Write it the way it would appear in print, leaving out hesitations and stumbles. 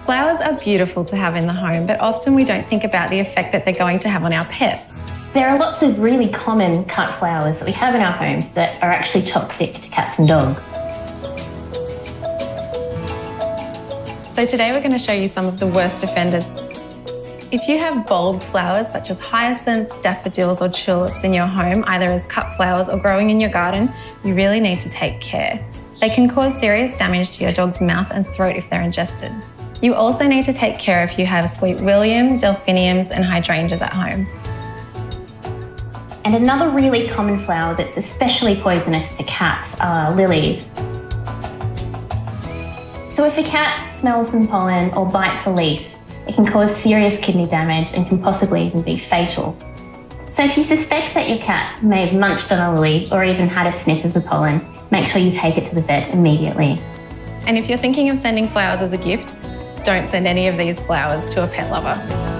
Flowers are beautiful to have in the home, but often we don't think about the effect that they're going to have on our pets. There are lots of really common cut flowers that we have in our homes that are actually toxic to cats and dogs. So today we're going to show you some of the worst offenders. If you have bulb flowers such as hyacinths, daffodils or tulips in your home, either as cut flowers or growing in your garden, you really need to take care. They can cause serious damage to your dog's mouth and throat if they're ingested. You also need to take care if you have sweet william, delphiniums and hydrangeas at home. And another really common flower that's especially poisonous to cats are lilies. So if a cat smells some pollen or bites a leaf, it can cause serious kidney damage and can possibly even be fatal. So if you suspect that your cat may have munched on a lily or even had a sniff of the pollen, make sure you take it to the vet immediately. And if you're thinking of sending flowers as a gift, don't send any of these flowers to a pet lover.